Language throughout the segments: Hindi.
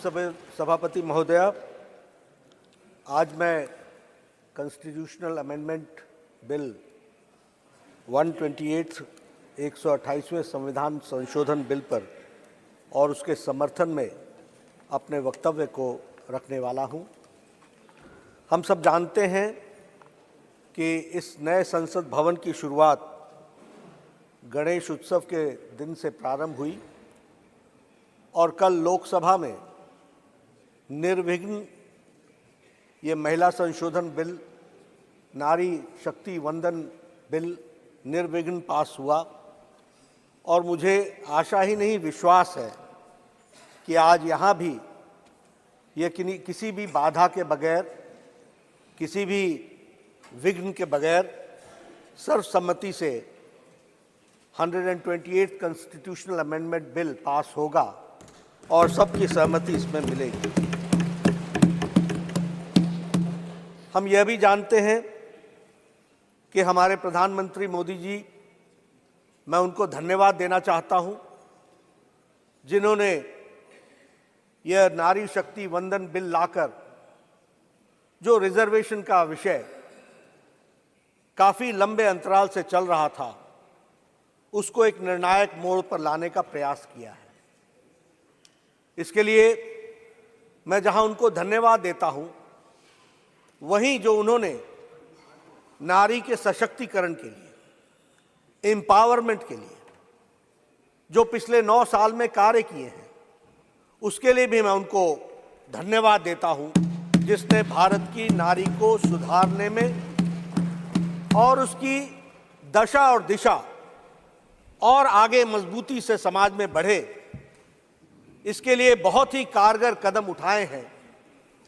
सभापति महोदया, आज मैं कॉन्स्टिट्यूशनल अमेंडमेंट बिल 128 128वें संविधान संशोधन बिल पर और उसके समर्थन में अपने वक्तव्य को रखने वाला हूं। हम सब जानते हैं कि इस नए संसद भवन की शुरुआत गणेश उत्सव के दिन से प्रारंभ हुई और कल लोकसभा में निर्विघ्न ये महिला संशोधन बिल, नारी शक्ति वंदन बिल निर्विघ्न पास हुआ और मुझे आशा ही नहीं विश्वास है कि आज यहाँ भी ये किसी भी बाधा के बगैर, किसी भी विघ्न के बगैर सर्वसम्मति से 128 कॉन्स्टिट्यूशनल अमेंडमेंट बिल पास होगा और सबकी सहमति इसमें मिलेगी। हम यह भी जानते हैं कि हमारे प्रधानमंत्री मोदी जी, मैं उनको धन्यवाद देना चाहता हूं, जिन्होंने यह नारी शक्ति वंदन बिल लाकर जो रिजर्वेशन का विषय काफी लंबे अंतराल से चल रहा था, उसको एक निर्णायक मोड़ पर लाने का प्रयास किया है। इसके लिए मैं जहां उनको धन्यवाद देता हूं, वहीं जो उन्होंने नारी के सशक्तिकरण के लिए, एम्पावरमेंट के लिए जो पिछले 9 साल में कार्य किए हैं, उसके लिए भी मैं उनको धन्यवाद देता हूं, जिसने भारत की नारी को सुधारने में और उसकी दशा और दिशा और आगे मजबूती से समाज में बढ़े, इसके लिए बहुत ही कारगर कदम उठाए हैं।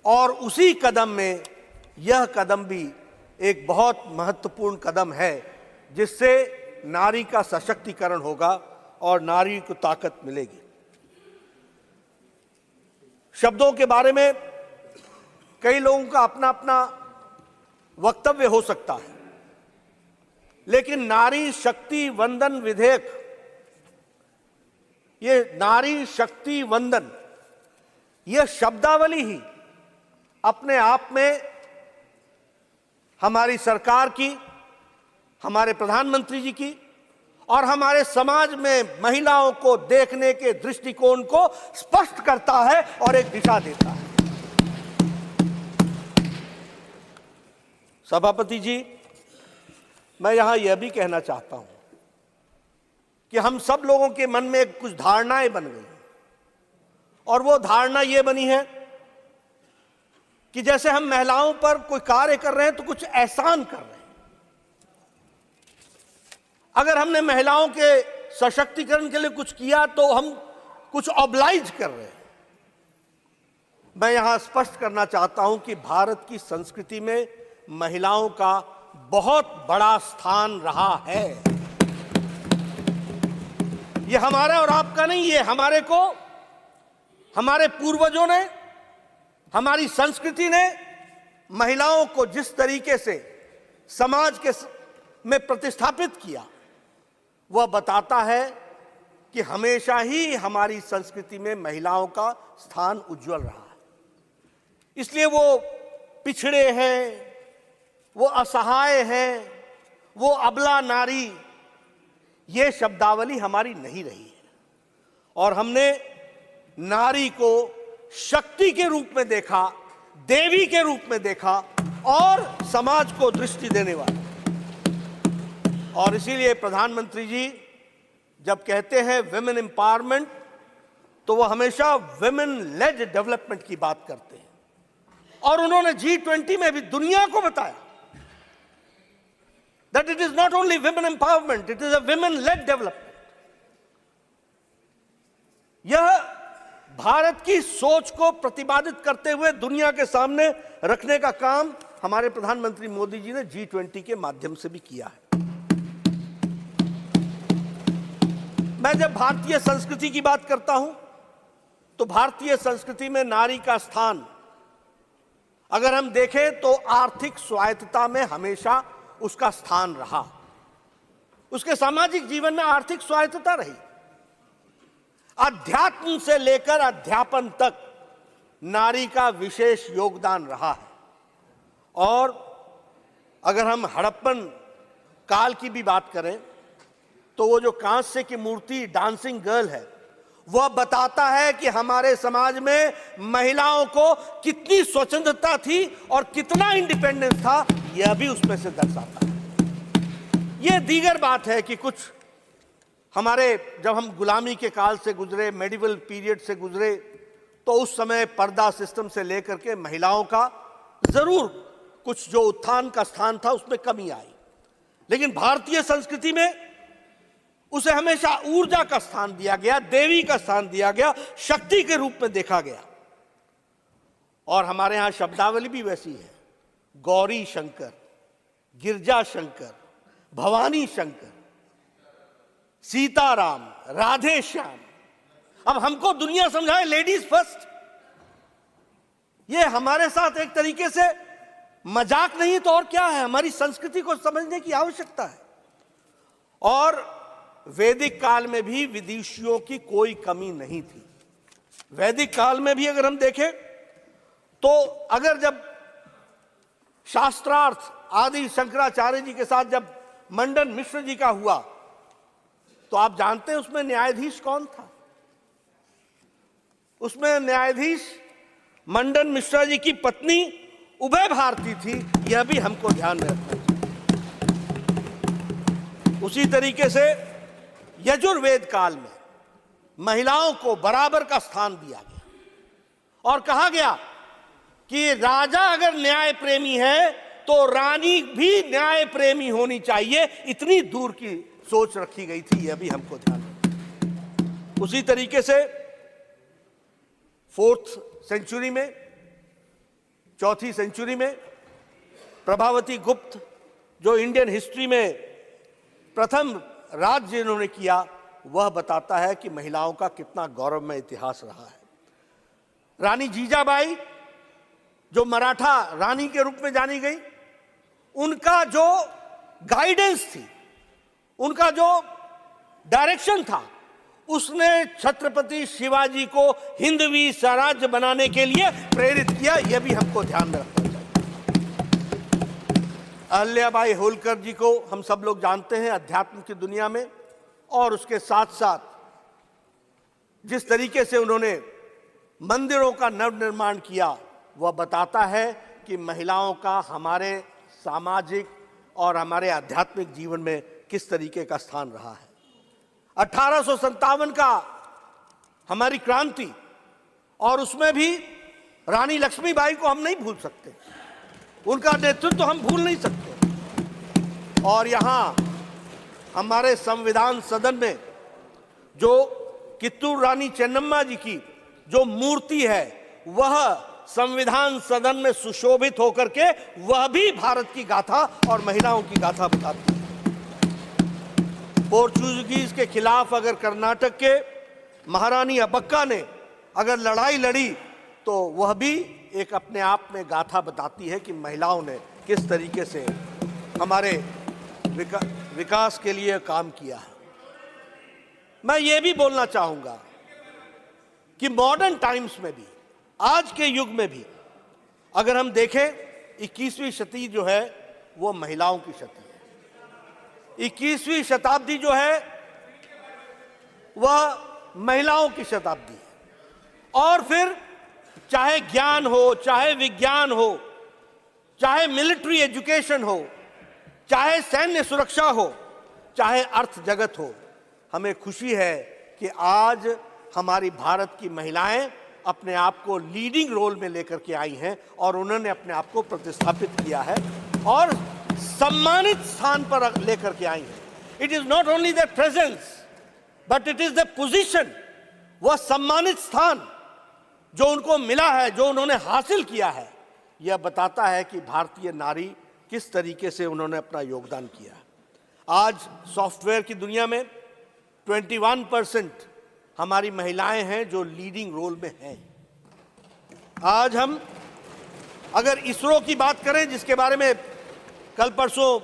और उसी कदम में यह कदम भी एक बहुत महत्वपूर्ण कदम है, जिससे नारी का सशक्तिकरण होगा और नारी को ताकत मिलेगी। शब्दों के बारे में कई लोगों का अपना अपना वक्तव्य हो सकता है, लेकिन नारी शक्ति वंदन विधेयक, ये नारी शक्ति वंदन, यह शब्दावली ही अपने आप में हमारी सरकार की, हमारे प्रधानमंत्री जी की और हमारे समाज में महिलाओं को देखने के दृष्टिकोण को स्पष्ट करता है और एक दिशा देता है। सभापति जी, मैं यहां यह भी कहना चाहता हूं कि हम सब लोगों के मन में कुछ धारणाएं बन गई और वो धारणा यह बनी है कि जैसे हम महिलाओं पर कोई कार्य कर रहे हैं तो कुछ एहसान कर रहे हैं। अगर हमने महिलाओं के सशक्तिकरण के लिए कुछ किया तो हम कुछ ऑब्लाइज कर रहे हैं। मैं यहां स्पष्ट करना चाहता हूं कि भारत की संस्कृति में महिलाओं का बहुत बड़ा स्थान रहा है। यह हमारा और आपका नहीं, ये हमारे पूर्वजों ने, हमारी संस्कृति ने महिलाओं को जिस तरीके से समाज में प्रतिष्ठापित किया, वह बताता है कि हमेशा ही हमारी संस्कृति में महिलाओं का स्थान उज्जवल रहा है। इसलिए वो पिछड़े हैं, वो असहाय हैं, वो अबला नारी, ये शब्दावली हमारी नहीं रही है और हमने नारी को शक्ति के रूप में देखा, देवी के रूप में देखा और समाज को दृष्टि देने वाला। और इसीलिए प्रधानमंत्री जी जब कहते हैं विमेन एम्पावरमेंट, तो वो हमेशा विमेन लेड डेवलपमेंट की बात करते हैं और उन्होंने G20 में भी दुनिया को बताया that it is not only women empowerment, it is a women-led development. यह भारत की सोच को प्रतिपादित करते हुए दुनिया के सामने रखने का काम हमारे प्रधानमंत्री मोदी जी ने G20 के माध्यम से भी किया है। मैं जब भारतीय संस्कृति की बात करता हूं, तो भारतीय संस्कृति में नारी का स्थान अगर हम देखें तो आर्थिक स्वायत्तता में हमेशा उसका स्थान रहा। उसके सामाजिक जीवन में आर्थिक स्वायत्तता रही। अध्यात्म से लेकर अध्यापन तक नारी का विशेष योगदान रहा है। और अगर हम हड़प्पन काल की भी बात करें तो वो जो कांस्य की मूर्ति डांसिंग गर्ल है, वह बताता है कि हमारे समाज में महिलाओं को कितनी स्वतंत्रता थी और कितना इंडिपेंडेंस था, यह भी उसमें से दर्शाता है। यह दीगर बात है कि कुछ हमारे, जब हम गुलामी के काल से गुजरे, मेडिवल पीरियड से गुजरे, तो उस समय पर्दा सिस्टम से लेकर के महिलाओं का जरूर कुछ जो उत्थान का स्थान था उसमें कमी आई, लेकिन भारतीय संस्कृति में उसे हमेशा ऊर्जा का स्थान दिया गया, देवी का स्थान दिया गया, शक्ति के रूप में देखा गया। और हमारे यहां शब्दावली भी वैसी है, गौरी शंकर, गिरजा शंकर, भवानी शंकर, सीताराम, राधे श्याम। अब हमको दुनिया समझाए लेडीज फर्स्ट, ये हमारे साथ एक तरीके से मजाक नहीं तो और क्या है, हमारी संस्कृति को समझने की आवश्यकता है। और वैदिक काल में भी विदुषियों की कोई कमी नहीं थी। वैदिक काल में भी अगर हम देखें तो अगर जब शास्त्रार्थ आदि शंकराचार्य जी के साथ जब मंडन मिश्र जी का हुआ, तो आप जानते हैं उसमें न्यायाधीश कौन था? उसमें न्यायाधीश मंडन मिश्रा जी की पत्नी उभय भारती थी। यह भी हमको ध्यान में रखना चाहिए। उसी तरीके से यजुर्वेद काल में महिलाओं को बराबर का स्थान दिया गया और कहा गया कि राजा अगर न्याय प्रेमी है तो रानी भी न्याय प्रेमी होनी चाहिए। इतनी दूर की सोच रखी गई थी, यह भी हमको ध्यान रखना। उसी तरीके से 4th सेंचुरी में, 4वीं सेंचुरी में प्रभावती गुप्त, जो इंडियन हिस्ट्री में प्रथम राज्य इन्होंने किया, वह बताता है कि महिलाओं का कितना गौरवमय इतिहास रहा है। रानी जीजाबाई, जो मराठा रानी के रूप में जानी गई, उनका जो गाइडेंस थी, उनका जो डायरेक्शन था, उसने छत्रपति शिवाजी को हिंदवी स्वराज्य बनाने के लिए प्रेरित किया। यह भी हमको ध्यान में रखना चाहिए। अहिल्याबाई होलकर जी को हम सब लोग जानते हैं अध्यात्म की दुनिया में, और उसके साथ साथ जिस तरीके से उन्होंने मंदिरों का नवनिर्माण किया, वह बताता है कि महिलाओं का हमारे सामाजिक और हमारे आध्यात्मिक जीवन में किस तरीके का स्थान रहा है। 1857 का हमारी क्रांति, और उसमें भी रानी लक्ष्मीबाई को हम नहीं भूल सकते, उनका नेतृत्व हम भूल नहीं सकते। और यहां हमारे संविधान सदन में जो कित्तूर रानी चेन्नम्मा जी की जो मूर्ति है, वह संविधान सदन में सुशोभित होकर के वह भी भारत की गाथा और महिलाओं की गाथा बताती है। पोर्चुगीज के खिलाफ अगर कर्नाटक के महारानी अब्बक्का ने अगर लड़ाई लड़ी, तो वह भी एक अपने आप में गाथा बताती है कि महिलाओं ने किस तरीके से हमारे विकास के लिए काम किया है। मैं ये भी बोलना चाहूंगा कि मॉडर्न टाइम्स में भी, आज के युग में भी अगर हम देखें, 21वीं शती जो है वो महिलाओं की शती है। 21वीं शताब्दी जो है वह महिलाओं की शताब्दी है। और फिर चाहे ज्ञान हो, चाहे विज्ञान हो, चाहे मिलिट्री एजुकेशन हो, चाहे सैन्य सुरक्षा हो, चाहे अर्थ जगत हो, हमें खुशी है कि आज हमारी भारत की महिलाएं अपने आप को लीडिंग रोल में लेकर के आई हैं और उन्होंने अपने आप को प्रतिस्थापित किया है और सम्मानित स्थान पर लेकर के आई हैं। It is not only the presence but it is the position, वह सम्मानित स्थान जो उनको मिला है, जो उन्होंने हासिल किया है, यह बताता है कि भारतीय नारी किस तरीके से उन्होंने अपना योगदान किया है। आज सॉफ्टवेयर की दुनिया में 21% हमारी महिलाएं हैं जो लीडिंग रोल में हैं। आज हम अगर इसरो की बात करें, जिसके बारे में कल परसों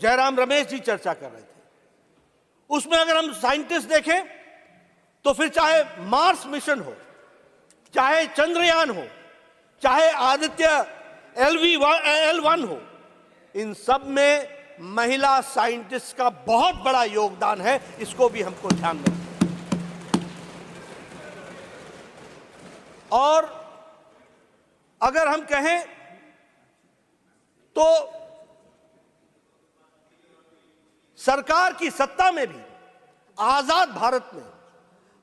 जयराम रमेश जी चर्चा कर रहे थे, उसमें अगर हम साइंटिस्ट देखें तो फिर चाहे मार्स मिशन हो, चाहे चंद्रयान हो, चाहे आदित्य L1 हो, इन सब में महिला साइंटिस्ट का बहुत बड़ा योगदान है। इसको भी हमको ध्यान रखना। और अगर हम कहें तो सरकार की सत्ता में भी आजाद भारत में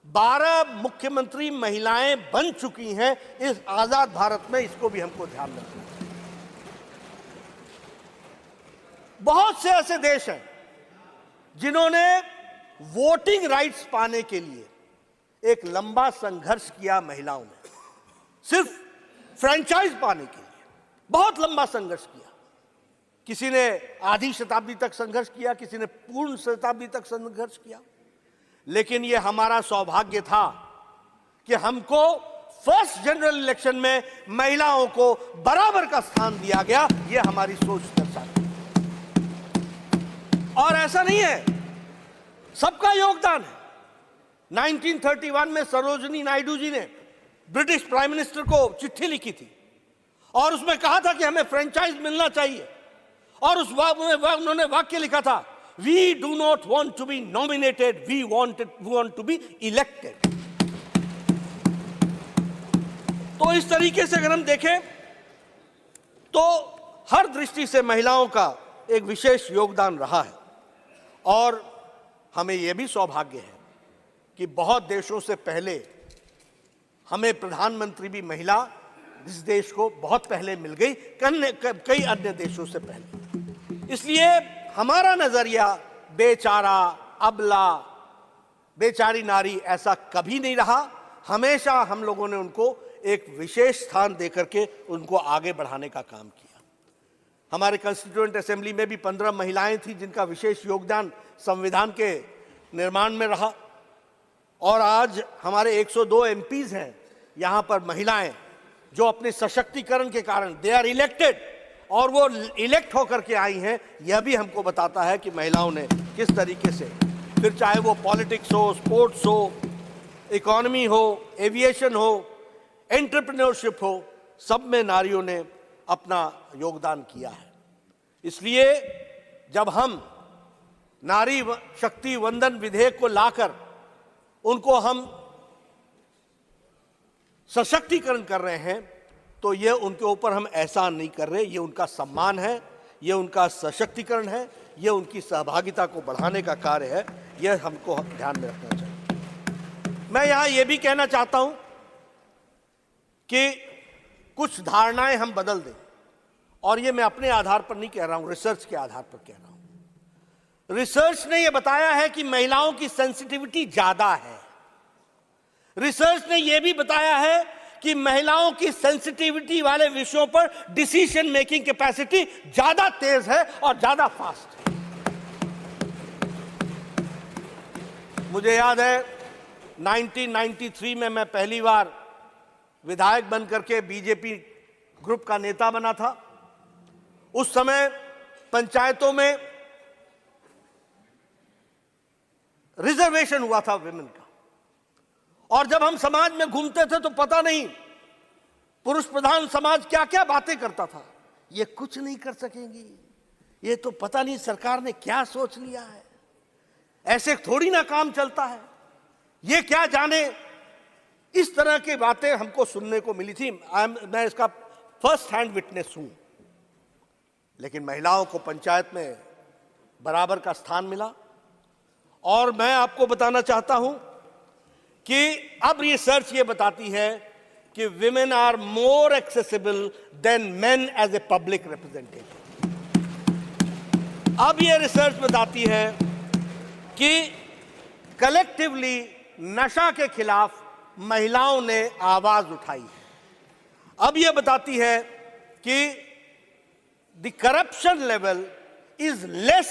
12 मुख्यमंत्री महिलाएं बन चुकी हैं इस आजाद भारत में। इसको भी हमको ध्यान रखना है। बहुत से ऐसे देश हैं जिन्होंने वोटिंग राइट्स पाने के लिए एक लंबा संघर्ष किया। महिलाओं ने सिर्फ फ्रेंचाइज पाने के लिए बहुत लंबा संघर्ष किया। किसी ने आधी शताब्दी तक संघर्ष किया, किसी ने पूर्ण शताब्दी तक संघर्ष किया। लेकिन यह हमारा सौभाग्य था कि हमको फर्स्ट जनरल इलेक्शन में महिलाओं को बराबर का स्थान दिया गया। यह हमारी सोच दर्शाती है। और ऐसा नहीं है, सबका योगदान है। 1931 में सरोजिनी नायडू जी ने ब्रिटिश प्राइम मिनिस्टर को चिट्ठी लिखी थी और उसमें कहा था कि हमें फ्रेंचाइज मिलना चाहिए। और उस उन्होंने वाक्य लिखा था, we do not want to be nominated, we want to be elected. तो इस तरीके से अगर हम देखें तो हर दृष्टि से महिलाओं का एक विशेष योगदान रहा है। और हमें यह भी सौभाग्य है कि बहुत देशों से पहले हमें प्रधानमंत्री भी महिला इस देश को बहुत पहले मिल गई, कई अन्य देशों से पहले। इसलिए हमारा नजरिया बेचारा, अबला, बेचारी नारी ऐसा कभी नहीं रहा। हमेशा हम लोगों ने उनको एक विशेष स्थान देकर के उनको आगे बढ़ाने का काम किया। हमारे कॉन्स्टिट्यूएंट असेंबली में भी 15 महिलाएं थी जिनका विशेष योगदान संविधान के निर्माण में रहा। और आज हमारे 102 एमपीज हैं यहां पर महिलाएं, जो अपने सशक्तिकरण के कारण दे आर इलेक्टेड और वो इलेक्ट होकर के आई हैं। यह भी हमको बताता है कि महिलाओं ने किस तरीके से, फिर चाहे वो पॉलिटिक्स हो, स्पोर्ट्स हो, इकोनॉमी हो, एविएशन हो, एंटरप्रेन्योरशिप हो, सब में नारियों ने अपना योगदान किया है। इसलिए जब हम नारी शक्ति वंदन विधेयक को लाकर उनको हम सशक्तिकरण कर रहे हैं तो ये उनके ऊपर हम एहसान नहीं कर रहे, ये उनका सम्मान है, ये उनका सशक्तिकरण है, ये उनकी सहभागिता को बढ़ाने का कार्य है। यह हमको ध्यान में रखना चाहिए। मैं यहां यह भी कहना चाहता हूं कि कुछ धारणाएं हम बदल दें। और ये मैं अपने आधार पर नहीं कह रहा हूं, रिसर्च के आधार पर कह रहा हूं। रिसर्च ने यह बताया है कि महिलाओं की सेंसिटिविटी ज्यादा है। रिसर्च ने यह भी बताया है कि महिलाओं की सेंसिटिविटी वाले विषयों पर डिसीजन मेकिंग कैपेसिटी ज्यादा तेज है और ज्यादा फास्ट है। मुझे याद है 1993 में मैं पहली बार विधायक बनकर के बीजेपी ग्रुप का नेता बना था। उस समय पंचायतों में रिजर्वेशन हुआ था विमेन का। और जब हम समाज में घूमते थे तो पता नहीं पुरुष प्रधान समाज क्या क्या बातें करता था। ये कुछ नहीं कर सकेंगी, ये तो पता नहीं सरकार ने क्या सोच लिया है, ऐसे थोड़ी ना काम चलता है, ये क्या जाने। इस तरह की बातें हमको सुनने को मिली थी। मैं इसका फर्स्ट हैंड विटनेस हूं। लेकिन महिलाओं को पंचायत में बराबर का स्थान मिला। और मैं आपको बताना चाहता हूं कि अब रिसर्च ये बताती है कि women are more accessible than men as a public representative. अब ये रिसर्च बताती है कि कलेक्टिवली नशा के खिलाफ महिलाओं ने आवाज उठाई है। अब यह बताती है कि the corruption level is less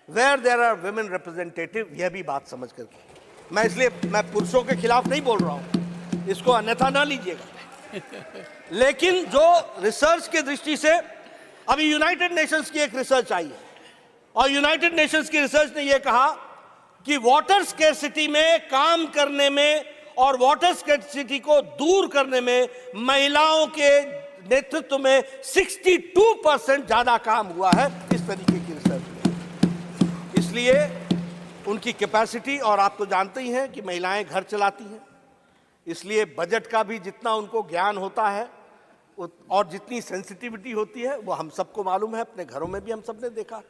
where there are women representative. यह भी बात समझ करके मैं पुरुषों के खिलाफ नहीं बोल रहा हूं, इसको अन्यथा ना लीजिएगा। लेकिन जो रिसर्च के दृष्टि से अभी यूनाइटेड नेशंस की एक रिसर्च आई है और यूनाइटेड नेशंस की रिसर्च ने यह कहा कि वाटर स्केर्सिटी में काम करने में और वाटर स्कैर्सिटी को दूर करने में महिलाओं के नेतृत्व में 62% ज्यादा काम हुआ है इस तरीके की रिसर्च में। इसलिए उनकी कैपेसिटी, और आप तो जानते ही हैं कि महिलाएं घर चलाती हैं, इसलिए बजट का भी जितना उनको ज्ञान होता है और जितनी सेंसिटिविटी होती है वो हम सबको मालूम है, अपने घरों में भी हम सबने देखा।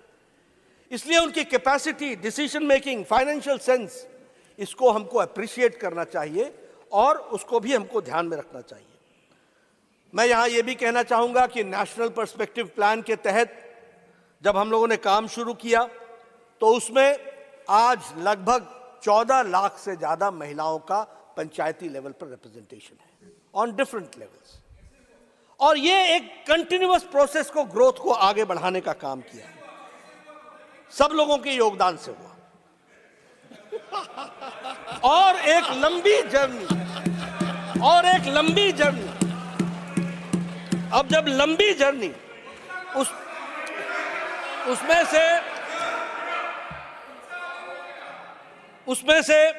इसलिए उनकी capacity, decision making, financial sense, इसको हमको अप्रिशिएट करना चाहिए और उसको भी हमको ध्यान में रखना चाहिए। मैं यहां यह भी कहना चाहूंगा कि नेशनल पर्सपेक्टिव प्लान के तहत जब हम लोगों ने काम शुरू किया तो उसमें आज लगभग 14 लाख से ज्यादा महिलाओं का पंचायती लेवल पर रिप्रेजेंटेशन है ऑन डिफरेंट लेवल्स, और ये एक कंटिन्यूअस प्रोसेस को, ग्रोथ को आगे बढ़ाने का काम किया है, सब लोगों के योगदान से हुआ। और एक लंबी जर्नी, अब जब लंबी जर्नी उसमें से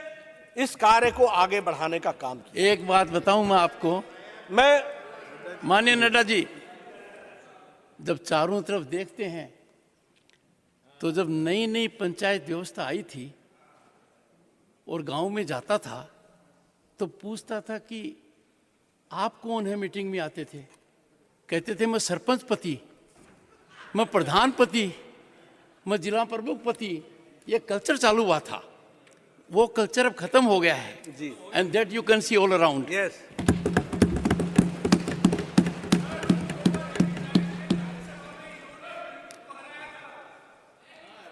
इस कार्य को आगे बढ़ाने का काम किया। एक बात बताऊं मैं आपको, माननीय नड्डा जी, जब चारों तरफ देखते हैं तो जब नई नई पंचायत व्यवस्था आई थी और गांव में जाता था तो पूछता था कि आप कौन है, मीटिंग में आते थे, कहते थे मैं सरपंच पति, मैं प्रधान पति, मैं जिला प्रमुख पति। ये कल्चर चालू हुआ था, वो कल्चर अब खत्म हो गया है जी, and that you can see all around. Yes,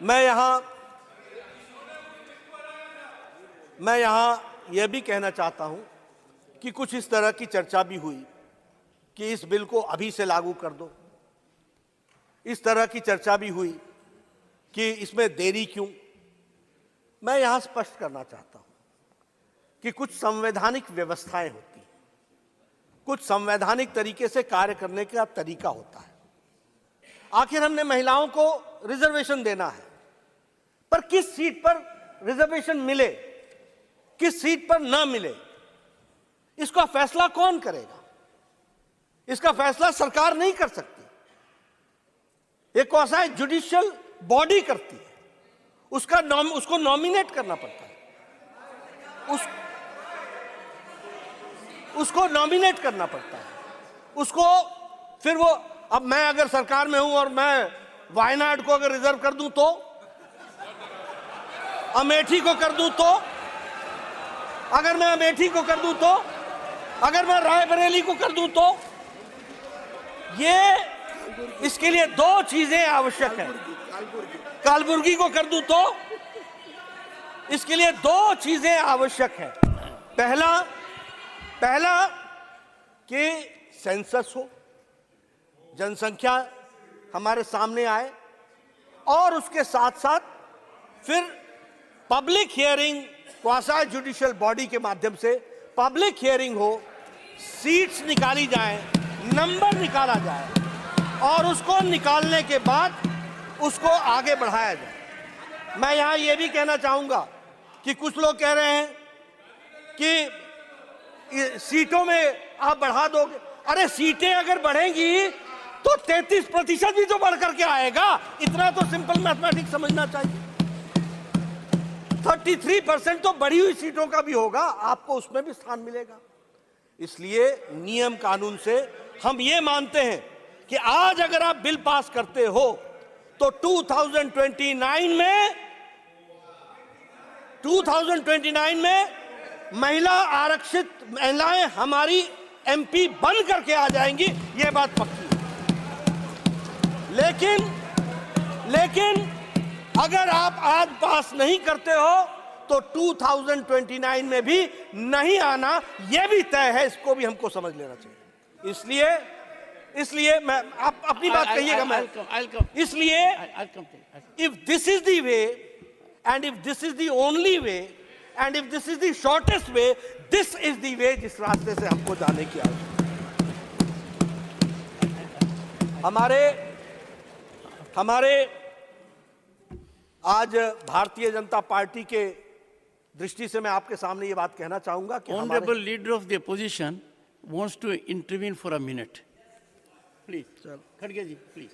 मैं यहां यह भी कहना चाहता हूं कि कुछ इस तरह की चर्चा भी हुई कि इस बिल को अभी से लागू कर दो। इस तरह की चर्चा भी हुई कि इसमें देरी क्यों। मैं यहां स्पष्ट करना चाहता हूं कि कुछ संवैधानिक व्यवस्थाएं होती हैं, कुछ संवैधानिक तरीके से कार्य करने का तरीका होता है। आखिर हमने महिलाओं को रिजर्वेशन देना है, पर किस सीट पर रिजर्वेशन मिले, किस सीट पर ना मिले, इसका फैसला कौन करेगा? इसका फैसला सरकार नहीं कर सकती, एक ऐसा जुडिशियल बॉडी करती है, उसको नॉमिनेट करना पड़ता है, उसको नॉमिनेट करना पड़ता है, उसको फिर वो, अब मैं अगर सरकार में हूं और मैं वायनाड को अगर रिजर्व कर दूं तो, अमेठी को कर दूं तो, अगर मैं अमेठी को कर दूं तो, अगर मैं रायबरेली को कर दूं तो, ये इसके लिए दो चीजें आवश्यक हैं। कालबुर्गी को कर दूं तो इसके लिए दो चीजें आवश्यक हैं। पहला कि सेंसस हो, जनसंख्या हमारे सामने आए, और उसके साथ साथ फिर public hearing, quasi judicial body के माध्यम से पब्लिक हियरिंग हो, सीट्स निकाली जाए, नंबर निकाला जाए, और उसको निकालने के बाद उसको आगे बढ़ाया जाए। मैं यहां यह भी कहना चाहूंगा कि कुछ लोग कह रहे हैं कि सीटों में आप बढ़ा दोगे। अरे सीटें अगर बढ़ेंगी तो 33% भी तो बढ़ करके आएगा, इतना तो सिंपल मैथमेटिक्स समझना चाहिए। 33% तो बढ़ी हुई सीटों का भी होगा, आपको उसमें भी स्थान मिलेगा। इसलिए नियम कानून से हम ये मानते हैं कि आज अगर आप बिल पास करते हो तो 2029 में महिला आरक्षित महिलाएं हमारी एमपी बन करके आ जाएंगी, ये बात पक्की है। लेकिन अगर आप आज पास नहीं करते हो तो 2029 में भी नहीं आना, यह भी तय है, इसको भी हमको समझ लेना चाहिए। इसलिए मैं, आप अपनी बात कहिएगा, मैं इसलिए if this is the way and if this is the only way and if this is the shortest way, this is the way जिस रास्ते से हमको जाने की आवश्यकता। हमारे आज भारतीय जनता पार्टी के दृष्टि से मैं आपके सामने ये बात कहना चाहूंगा कि Honorable leader of the opposition wants to intervene for a minute. Please. खड़गे जी, please.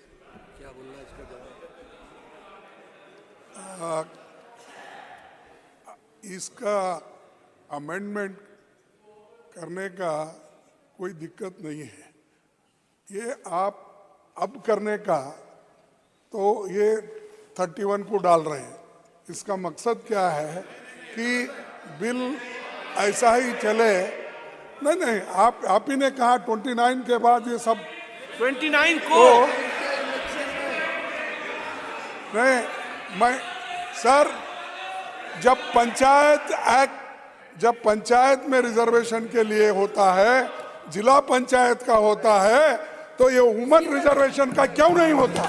क्या बोलना है इसका जवाब? इसका अमेंडमेंट करने का कोई दिक्कत नहीं है। ये आप अब करने का तो ये 31 को डाल रहे हैं। इसका मकसद क्या है कि बिल ऐसा ही चले। नहीं, आप ही ने कहा 29 के बाद ये सब 29 को तो नहीं, मैं सर जब पंचायत में रिजर्वेशन के लिए होता है, जिला पंचायत का होता है, तो ये वुमन रिजर्वेशन का क्यों नहीं होता?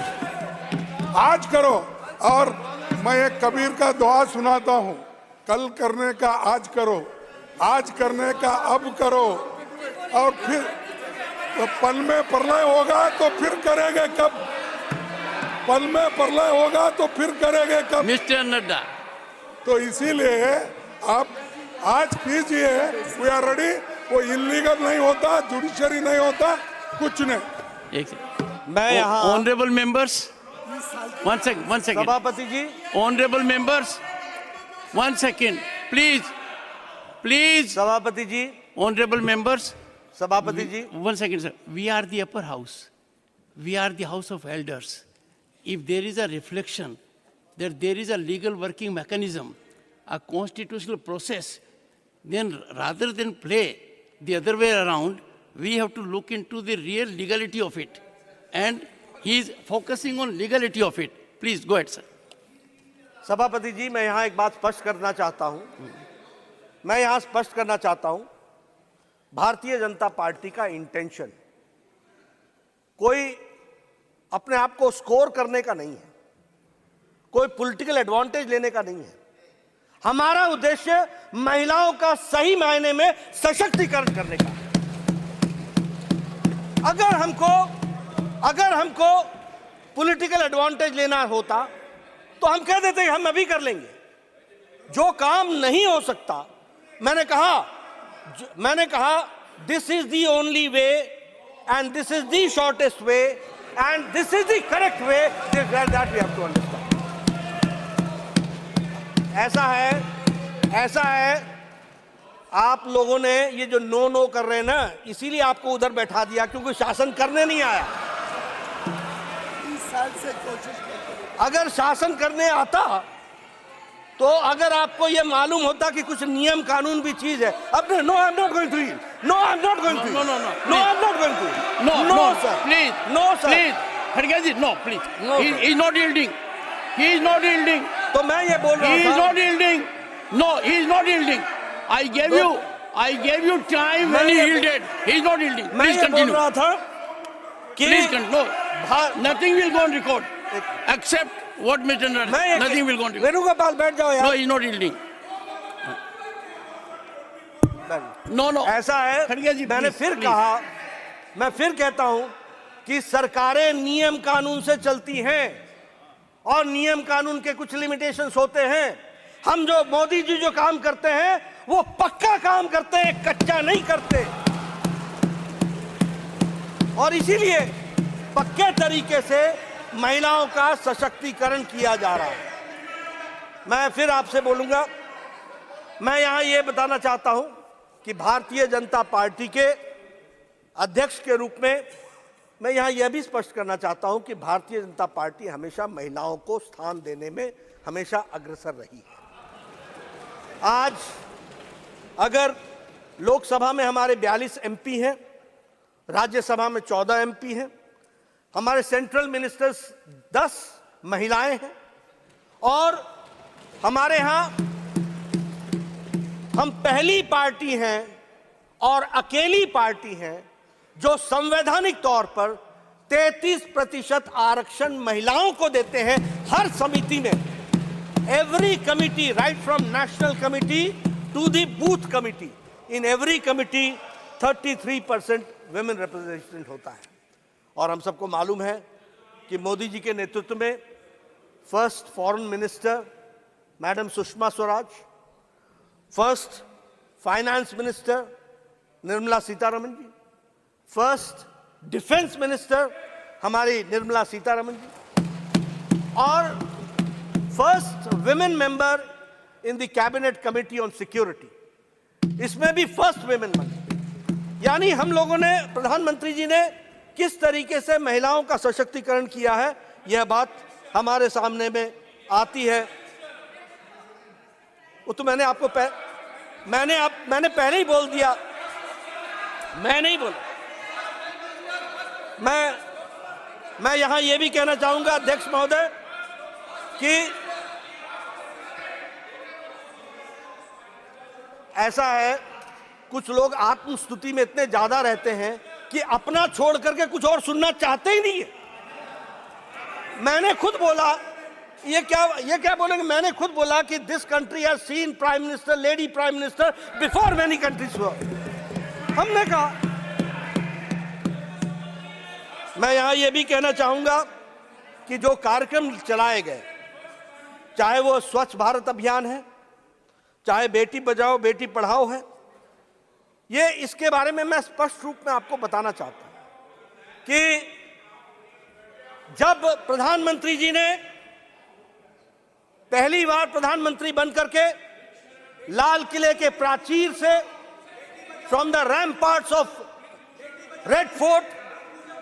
आज करो। और मैं एक कबीर का दुआ सुनाता हूँ, कल करने का आज करो, आज करने का अब करो, और फिर तो पल में प्रलय होगा तो फिर करेंगे कब? पल में प्रलय होगा तो फिर करेंगे कब? मिस्टर नड्डा, तो इसीलिए आप आज कीजिए, वी आर रेडी। वो इलीगल नहीं होता, जुडिशरी नहीं होता, कुछ नहीं। एक मैं यहाँ ऑनरेबल मेंबर्स, वन सेकंड सभापति जी, honourable members, one second please सभापति जी, ऑनरेबल मेंबर्स, सभापति जी, one second, sir. We are the upper house. We are the house of elders. If there is a reflection that there is a legal working mechanism, a constitutional process, then rather than play the other way around, we have to look into the real legality of it. And he is focusing on legality of it. Please go ahead, sir. सभापति जी, मैं यहाँ एक बात स्पष्ट करना चाहता हूँ। मैं यहाँ स्पष्ट करना चाहता हूँ, भारतीय जनता पार्टी का इंटेंशन कोई अपने आप को स्कोर करने का नहीं है, कोई पॉलिटिकल एडवांटेज लेने का नहीं है। हमारा उद्देश्य महिलाओं का सही मायने में सशक्तिकरण करने का। अगर हमको पॉलिटिकल एडवांटेज लेना होता तो हम कह देते हम अभी कर लेंगे। जो काम नहीं हो सकता, मैंने कहा this is the only way and this is the shortest way and this is the correct way that we have to understand. ऐसा है आप लोगों ने ये जो नो कर रहे हैं ना, इसीलिए आपको उधर बैठा दिया, क्योंकि शासन करने नहीं आया। 30 साल से कोशिश करते हैं। अगर शासन करने आता तो अगर आपको ये मालूम होता कि कुछ नियम कानून भी चीज है। अब no, I am not going to yield, no I am not going to, No, no I am not going to, No, sir, please, no sir, please. खड़गे जी, no, please. No, He sir. is not yielding. He is not yielding. तो मैं ये बोल He is रहा था, not yielding. No, he is not yielding. I gave you time when he yielded. He is not yielding. मैं Please ये बोल continue. रहा था कि Please continue. No, nothing will go on record except what Mr. Narendra. Nothing will go on record. Venugopal बैठ जाओ No, यार। he is not yielding. No. ऐसा है, खड़गे जी, मैंने please, फिर please. कहा, मैं फिर कहता हूं कि सरकारें नियम कानून से चलती हैं और नियम कानून के कुछ लिमिटेशंस होते हैं। हम जो मोदी जी जो काम करते हैं वो पक्का काम करते हैं, कच्चा नहीं करते, और इसीलिए पक्के तरीके से महिलाओं का सशक्तिकरण किया जा रहा है। मैं फिर आपसे बोलूंगा, मैं यहां यह बताना चाहता हूं कि भारतीय जनता पार्टी के अध्यक्ष के रूप में मैं यहां यह भी स्पष्ट करना चाहता हूं कि भारतीय जनता पार्टी हमेशा महिलाओं को स्थान देने में हमेशा अग्रसर रही है। आज अगर लोकसभा में हमारे 42 एमपी हैं, राज्यसभा में 14 एमपी हैं, हमारे सेंट्रल मिनिस्टर्स 10 महिलाएं हैं, और हमारे यहां हम पहली पार्टी हैं और अकेली पार्टी हैं जो संवैधानिक तौर पर 33% आरक्षण महिलाओं को देते हैं हर समिति में। Every committee, right from national committee to the booth committee, in every committee 33% women representation होता है। और हम सबको मालूम है कि मोदी जी के नेतृत्व में first foreign minister madam Sushma Swaraj, first finance minister Nirmala Sitharaman ji, first defence minister हमारी निर्मला सीतारमण जी, और first women member in the cabinet committee on security, इसमें भी फर्स्ट विमेन बनी। यानी हम लोगों ने, प्रधानमंत्री जी ने किस तरीके से महिलाओं का सशक्तिकरण किया है, यह बात हमारे सामने में आती है। वो तो मैंने आपको मैंने पहले ही बोल दिया, मैं नहीं बोला। मैं यहां यह भी कहना चाहूंगा अध्यक्ष महोदय कि ऐसा है, कुछ लोग आत्मस्तुति में इतने ज्यादा रहते हैं कि अपना छोड़ करके कुछ और सुनना चाहते ही नहीं है। मैंने खुद बोला, ये क्या बोलेंगे, मैंने खुद बोला कि this country has seen prime minister, lady prime minister before many countries. हमने कहा, मैं यहां यह भी कहना चाहूंगा कि जो कार्यक्रम चलाए गए, चाहे वो स्वच्छ भारत अभियान है, चाहे बेटी बचाओ बेटी पढ़ाओ है, ये इसके बारे में मैं स्पष्ट रूप में आपको बताना चाहता हूं कि जब प्रधानमंत्री जी ने पहली बार प्रधानमंत्री बनकर के लाल किले के प्राचीर से, from the ramparts of Red Fort,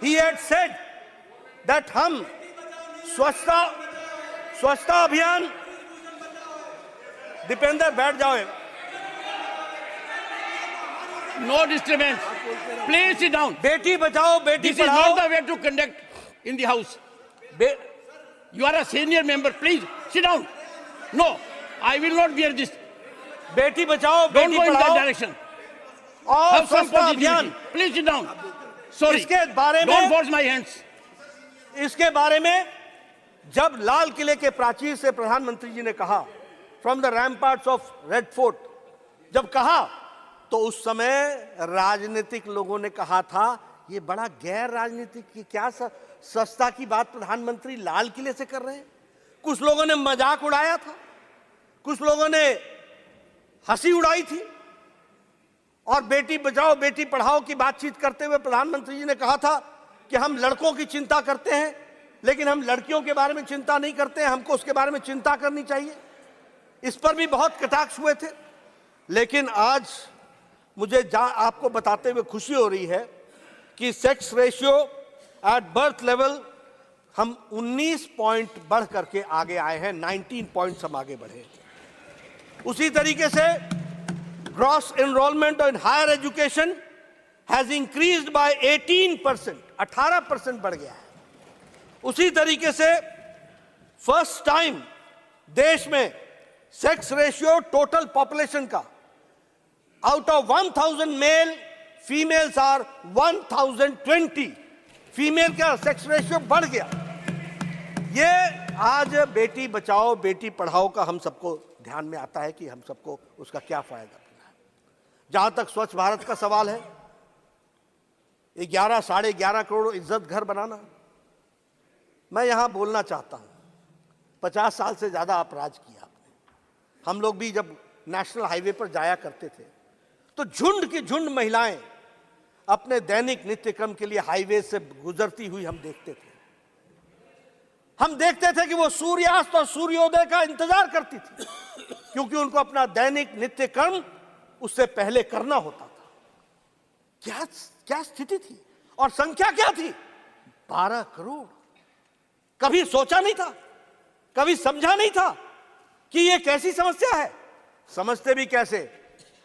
he had said that हम स्वच्छता अभियान, दीपेंद्र बैठ जाओ, No disturbance. Please sit down. Beti Bachao Beti This is पढ़ाओ, not the way to conduct in the house. You are a senior member. Please sit down. No, I will not bear this. Beti Bachao Don't बेटी go in that पढ़ाओ direction. और Have some स्वच्छता अभियान, positivity. Please sit down. Sorry. इसके बारे Don't में, force my hands. इसके बारे में जब लाल किले के प्राचीर से प्रधानमंत्री जी ने कहा, from the ramparts of Red Fort, जब कहा तो उस समय राजनीतिक लोगों ने कहा था ये बड़ा गैर राजनीतिक की क्या स्वच्छता की बात प्रधानमंत्री लाल किले से कर रहे हैं। कुछ लोगों ने मजाक उड़ाया था, कुछ लोगों ने हंसी उड़ाई थी, और बेटी बचाओ बेटी पढ़ाओ की बातचीत करते हुए प्रधानमंत्री जी ने कहा था कि हम लड़कों की चिंता करते हैं, लेकिन हम लड़कियों के बारे में चिंता नहीं करते हैं, हमको उसके बारे में चिंता करनी चाहिए। इस पर भी बहुत कटाक्ष हुए थे। लेकिन आज मुझे आपको बताते हुए खुशी हो रही है कि sex ratio at birth level हम 19 पॉइंट बढ़ करके आगे आए हैं, 19 पॉइंट्स हम आगे बढ़े। उसी तरीके से gross enrolment in higher education has increased by 18%, 18% बढ़ गया है। उसी तरीके से फर्स्ट टाइम देश में सेक्स रेशियो टोटल पॉपुलेशन का, out of 1000 male, females are 1020, female का सेक्स रेशियो बढ़ गया। ये आज बेटी बचाओ बेटी पढ़ाओ का हम सबको ध्यान में आता है कि हम सबको उसका क्या फायदा मिला है। जहां तक स्वच्छ भारत का सवाल है, 11 साढ़े 11 करोड़ इज्जत घर बनाना, मैं यहां बोलना चाहता हूं, 50 साल से ज्यादा आप राज किया आपने। हम लोग भी जब नेशनल हाईवे पर जाया करते थे तो झुंड की झुंड महिलाएं अपने दैनिक नित्यक्रम के लिए हाईवे से गुजरती हुई हम देखते थे। हम देखते थे कि वो सूर्यास्त और सूर्योदय का इंतजार करती थी, क्योंकि उनको अपना दैनिक नित्यक्रम उससे पहले करना होता था। क्या स्थिति थी और संख्या क्या थी? 12 करोड़। कभी सोचा नहीं था, कभी समझा नहीं था कि ये कैसी समस्या है। समझते भी कैसे?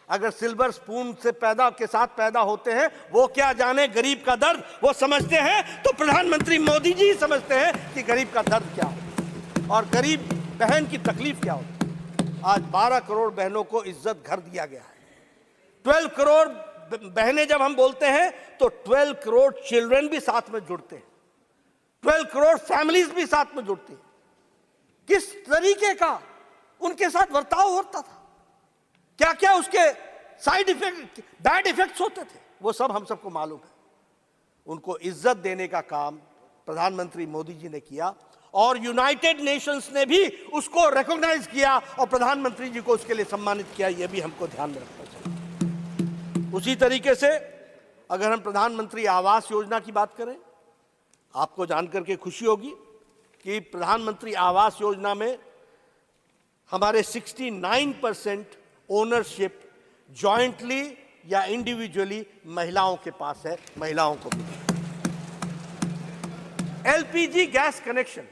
अगर सिल्वर स्पून से के साथ पैदा होते हैं, वो क्या जाने गरीब का दर्द, वो समझते हैं तो प्रधानमंत्री मोदी जी समझते हैं कि गरीब का दर्द क्या होता और गरीब बहन की तकलीफ क्या होती। आज 12 करोड़ बहनों को इज्जत घर दिया गया है। 12 करोड़ बहनें जब हम बोलते हैं तो 12 करोड़ चिल्ड्रन भी साथ में जुड़ते हैं, 12 करोड़ फैमिलीज भी साथ में जुड़ती हैं। किस तरीके का उनके साथ बर्ताव होता था, क्या क्या उसके साइड इफेक्ट, बैड इफेक्ट्स होते थे, वो सब हम सबको मालूम है। उनको इज्जत देने का काम प्रधानमंत्री मोदी जी ने किया और यूनाइटेड नेशंस ने भी उसको रिकॉग्नाइज किया और प्रधानमंत्री जी को उसके लिए सम्मानित किया। यह भी हमको ध्यान में रखना चाहिए। उसी तरीके से अगर हम प्रधानमंत्री आवास योजना की बात करें, आपको जानकर के खुशी होगी कि प्रधानमंत्री आवास योजना में हमारे 69% ओनरशिप जॉइंटली या इंडिविजुअली महिलाओं के पास है, महिलाओं को भी। एलपीजी गैस कनेक्शन,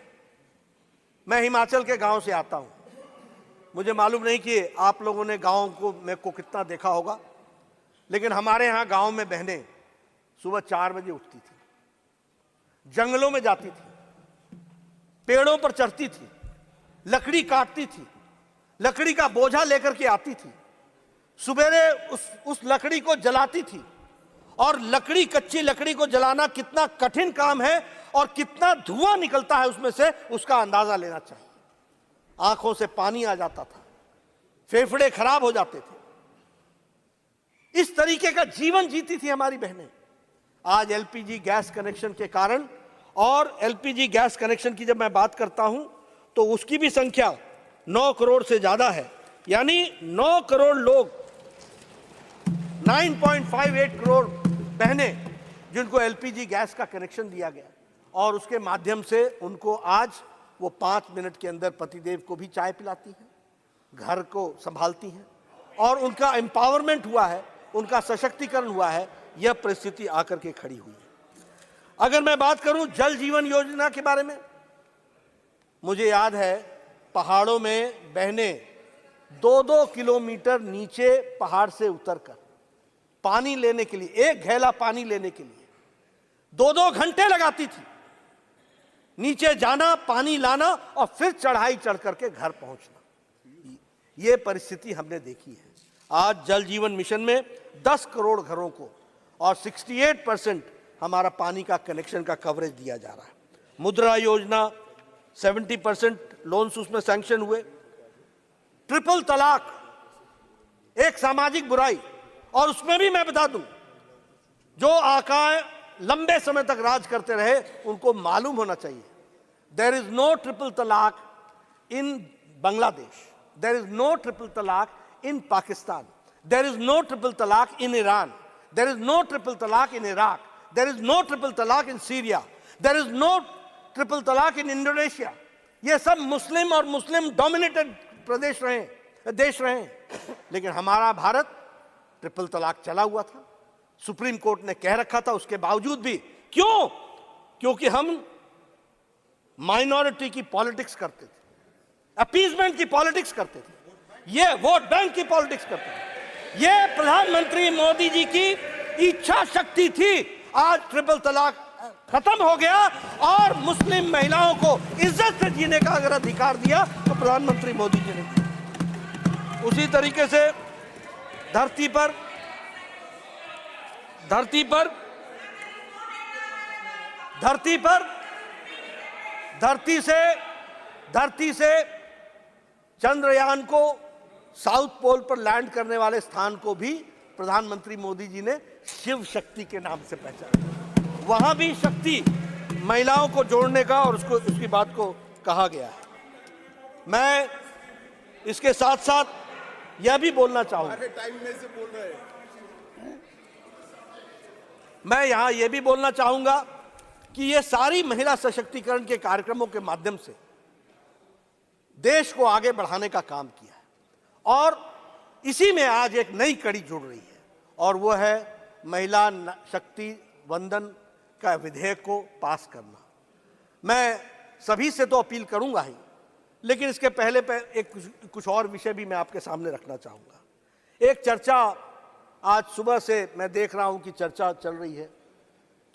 मैं हिमाचल के गांव से आता हूं, मुझे मालूम नहीं कि आप लोगों ने गांव को कितना देखा होगा, लेकिन हमारे यहां गांव में बहनें सुबह 4 बजे उठती थी, जंगलों में जाती थी, पेड़ों पर चढ़ती थी, लकड़ी काटती थी, लकड़ी का बोझा लेकर के आती थी, सुबेरे उस लकड़ी को जलाती थी। और कच्ची लकड़ी को जलाना कितना कठिन काम है और कितना धुआं निकलता है उसमें से, उसका अंदाजा लेना चाहिए। आंखों से पानी आ जाता था, फेफड़े खराब हो जाते थे। इस तरीके का जीवन जीती थी हमारी बहनें। आज एलपीजी गैस कनेक्शन के कारण, और एलपीजी गैस कनेक्शन की जब मैं बात करता हूं तो उसकी भी संख्या 9 करोड़ से ज्यादा है। यानी 9 करोड़ लोग, 9.58 करोड़ बहनें जिनको एलपीजी गैस का कनेक्शन दिया गया, और उसके माध्यम से उनको आज वो 5 मिनट के अंदर पतिदेव को भी चाय पिलाती हैं, घर को संभालती हैं, और उनका एम्पावरमेंट हुआ है, उनका सशक्तिकरण हुआ है। यह परिस्थिति आकर के खड़ी हुई है। अगर मैं बात करूं जल जीवन योजना के बारे में, मुझे याद है पहाड़ों में बहनें 2-2 किलोमीटर नीचे पहाड़ से उतरकर पानी लेने के लिए, एक घेला पानी लेने के लिए 2-2 घंटे लगाती थी। नीचे जाना, पानी लाना और फिर चढ़ाई चढ़ करके घर पहुंचना। यह परिस्थिति हमने देखी है। आज जल जीवन मिशन में 10 करोड़ घरों को और 68% हमारा पानी का कनेक्शन का कवरेज दिया जा रहा है। मुद्रा योजना 70% लोन्स उसमें सैंक्शन हुए। ट्रिपल तलाक एक सामाजिक बुराई, और उसमें भी मैं बता दूं, जो आकाएं लंबे समय तक राज करते रहे उनको मालूम होना चाहिए, there is no triple talaq in Bangladesh, there is no triple talaq in Pakistan, there is no triple talaq in Iran, there is no triple talaq in Iraq, there is no triple talaq in Syria, there is no triple talaq in Indonesia. ये सब मुस्लिम और मुस्लिम डोमिनेटेड देश रहे, लेकिन हमारा भारत ट्रिपल तलाक चला हुआ था। सुप्रीम कोर्ट ने कह रखा था, उसके बावजूद भी क्यों? क्योंकि हम माइनॉरिटी की पॉलिटिक्स करते थे, अपीजमेंट की पॉलिटिक्स करते थे, ये वोट बैंक की पॉलिटिक्स करते थे। ये प्रधानमंत्री मोदी जी की इच्छा शक्ति थी। आज ट्रिपल तलाक खत्म हो गया और मुस्लिम महिलाओं को इज्जत से जीने का अगर अधिकार दिया तो प्रधानमंत्री मोदी जी ने दिया। उसी तरीके से धरती से चंद्रयान को साउथ पोल पर लैंड करने वाले स्थान को भी प्रधानमंत्री मोदी जी ने शिव शक्ति के नाम से पहचाना। वहां भी शक्ति महिलाओं को जोड़ने का और उसकी बात को कहा गया है। मैं इसके साथ साथ यह भी बोलना चाहूंगा, टाइम में से बोल रहे हैं। मैं यहां यह भी बोलना चाहूंगा कि ये सारी महिला सशक्तिकरण के कार्यक्रमों के माध्यम से देश को आगे बढ़ाने का काम किया है, और इसी में आज एक नई कड़ी जुड़ रही है, और वो है महिला शक्ति वंदन का विधेयक को पास करना। मैं सभी से तो अपील करूंगा ही, लेकिन इसके पहले कुछ और विषय भी मैं आपके सामने रखना चाहूंगा। एक चर्चा आज सुबह से मैं देख रहा हूं कि चर्चा चल रही है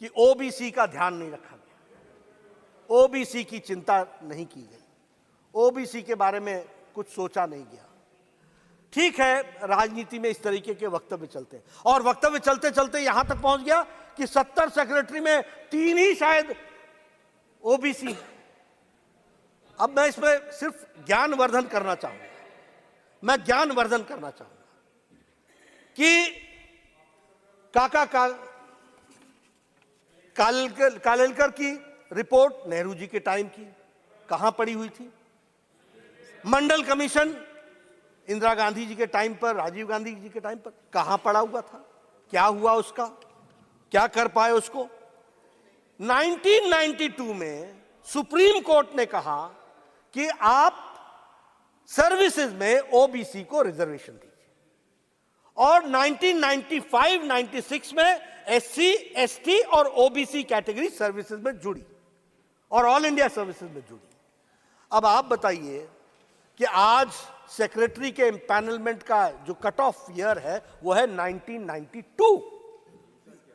कि ओबीसी का ध्यान नहीं रखा गया, ओबीसी की चिंता नहीं की गई, ओबीसी के बारे में कुछ सोचा नहीं गया। ठीक है, राजनीति में इस तरीके के वक्तव्य चलते हैं, और वक्तव्य चलते चलते यहां तक पहुंच गया कि 70 सेक्रेटरी में 3 ही शायद ओबीसी। अब मैं इसमें सिर्फ ज्ञानवर्धन करना चाहूंगा, मैं ज्ञानवर्धन करना चाहूंगा कि कालेलकर की रिपोर्ट नेहरू जी के टाइम की, कहां पड़ी हुई थी? मंडल कमीशन इंदिरा गांधी जी के टाइम पर, राजीव गांधी जी के टाइम पर कहां पड़ा हुआ था? क्या हुआ उसका? क्या कर पाए उसको? 1992 में सुप्रीम कोर्ट ने कहा कि आप सर्विसेज में ओबीसी को रिजर्वेशन दीजिए, और 1995-96 में एससी, एसटी और ओबीसी कैटेगरी सर्विसेज में जुड़ी और ऑल इंडिया सर्विसेज में जुड़ी। अब आप बताइए कि आज सेक्रेटरी के एम्पैनलमेंट का जो कट ऑफ ईयर है वो है 1992।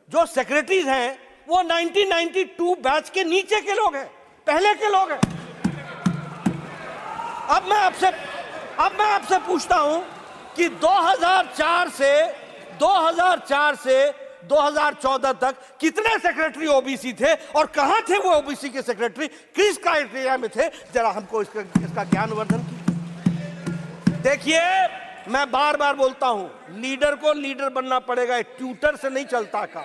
जो सेक्रेटरीज हैं वो 1992 बैच के नीचे के लोग हैं, पहले के लोग हैं। अब मैं आपसे पूछता हूं कि 2004 से 2014 तक कितने सेक्रेटरी ओबीसी थे और कहां थे वो ओबीसी के सेक्रेटरी, किस क्राइटेरिया में थे? जरा हमको इसका ज्ञानवर्धन कीजिए। देखिए, मैं बार बार बोलता हूं, लीडर को लीडर बनना पड़ेगा, ट्यूटर से नहीं चलता काम।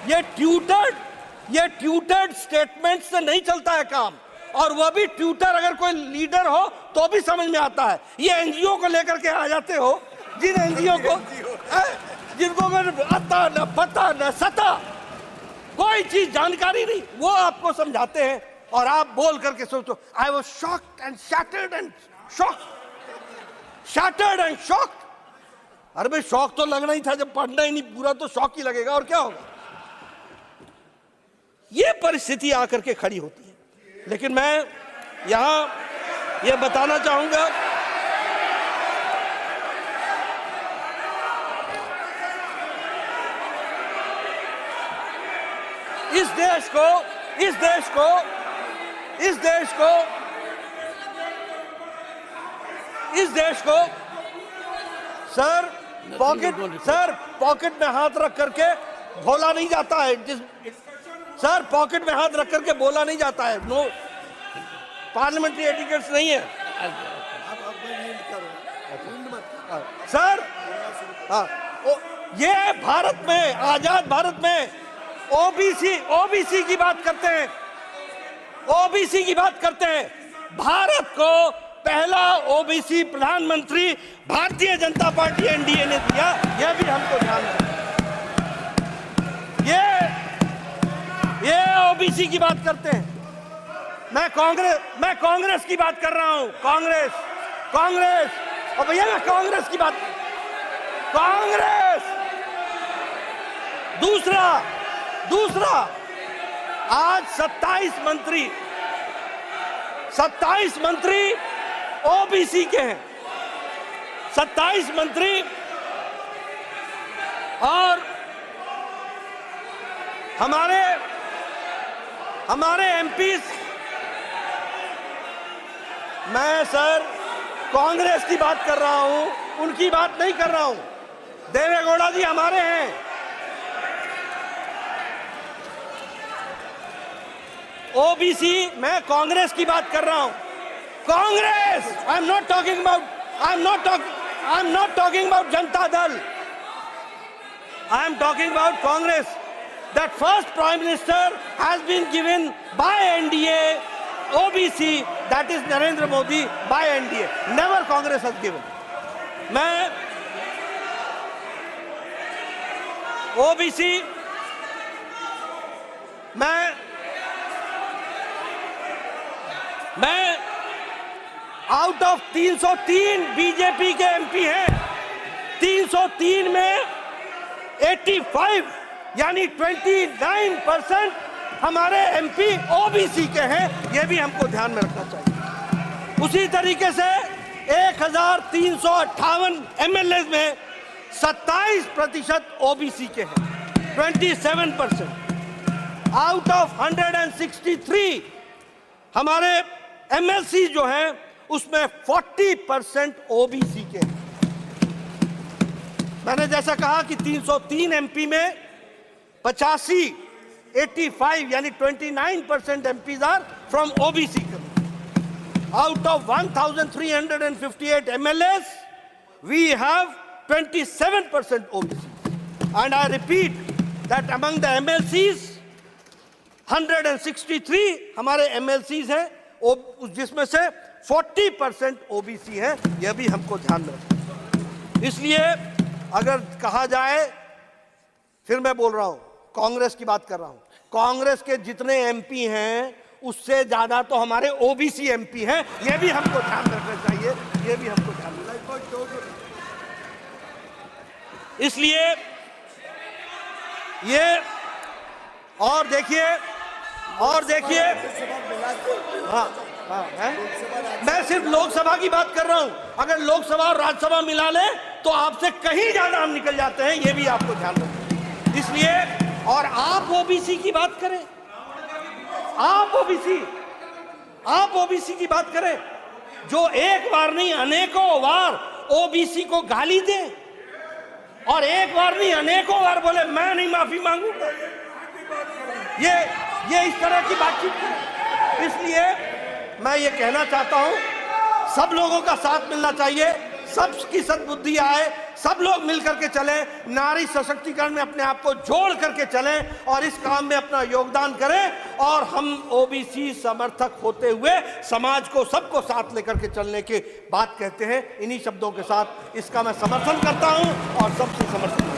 ये ट्यूटर्ड स्टेटमेंट से नहीं चलता है काम, और वह भी ट्यूटर अगर कोई लीडर हो तो भी समझ में आता है। ये एनजीओ को लेकर के आ जाते हो, जिन एनजीओ को जिनको आता न पता न सता, कोई चीज जानकारी नहीं, वो आपको समझाते हैं और आप बोल करके सोचो I was shocked and shattered and shocked. अरे भाई, शौक तो लगना ही था, जब पढ़ना ही नहीं पूरा तो शौक ही लगेगा, और क्या होगा? ये परिस्थिति आकर के खड़ी होती है। लेकिन मैं यहां ये बताना चाहूंगा, इस देश को सर पॉकेट में हाथ रख करके भोला नहीं जाता है। सर, पॉकेट में हाथ रख करके बोला नहीं जाता है। नो, पार्लियामेंट्री एटिकेट्स नहीं है सर। ये भारत में, आजाद भारत में ओबीसी की बात करते हैं, भारत को पहला ओबीसी प्रधानमंत्री भारतीय जनता पार्टी एनडीए ने दिया, यह भी हमको ध्यान रखना। ये ओबीसी की बात करते हैं। मैं कांग्रेस की बात कर रहा हूं, कांग्रेस। और भैया, मैं कांग्रेस की बात, दूसरा आज 27 मंत्री ओबीसी के हैं, 27 मंत्री, और हमारे एमपीज। मैं सर कांग्रेस की बात कर रहा हूं, उनकी बात नहीं कर रहा हूं। देवेगौड़ा जी हमारे हैं। ओबीसी, मैं कांग्रेस की बात कर रहा हूं। कांग्रेस, आई am not talking about Janata Dal, I am talking about Congress. That first Prime Minister has been given by NDA OBC, that is Narendra Modi, by NDA. Never Congress has given. मैं OBC, मैं आउट ऑफ 303 बीजेपी के एमपी हैं, 303 में 85 यानी 29% हमारे एमपी ओबीसी के हैं। यह भी हमको ध्यान में रखना चाहिए। उसी तरीके से 1358 एमएलए में 27% ओबीसी के हैं, 27%। आउट ऑफ 163 हमारे एमएलसी जो हैं उसमें 40% ओबीसी के हैं। मैंने जैसा कहा कि 303 एमपी में 85 यानी 29% MPs are from OBC community. Out of 1358 MLAs we have 27% OBC, and I repeat that among the MLCs 163 हमारे एमएलसीज हैं, जिसमें से 40% ओबीसी है। यह भी हमको ध्यान में रखना। इसलिए अगर कहा जाए, फिर मैं बोल रहा हूं, कांग्रेस की बात कर रहा हूं, कांग्रेस के जितने एमपी हैं उससे ज्यादा तो हमारे ओबीसी एमपी हैं। यह भी हमको ध्यान रखना चाहिए, यह भी हमको ध्यान रखना चाहिए। इसलिए ये और देखिए हाँ है? मैं सिर्फ लोकसभा की बात कर रहा हूं। अगर लोकसभा और राज्यसभा मिला ले तो आपसे कहीं ज्यादा हम निकल जाते हैं, यह भी आपको ध्यान रखना। इसलिए और आप ओबीसी की बात करें, आप ओबीसी की बात करें, जो एक बार नहीं अनेकों बार ओबीसी को गाली दे और एक बार नहीं अनेकों बार बोले मैं नहीं माफी मांगूंगा, ये इस तरह की बातचीत है। इसलिए मैं ये कहना चाहता हूं, सब लोगों का साथ मिलना चाहिए, सबकी सद्बुद्धि आए, सब लोग मिलकर के चलें, नारी सशक्तिकरण में अपने आप को जोड़ करके चलें और इस काम में अपना योगदान करें। और हम ओबीसी समर्थक होते हुए समाज को, सबको साथ लेकर के चलने की बात कहते हैं। इन्हीं शब्दों के साथ इसका मैं समर्थन करता हूं और सबसे समर्थन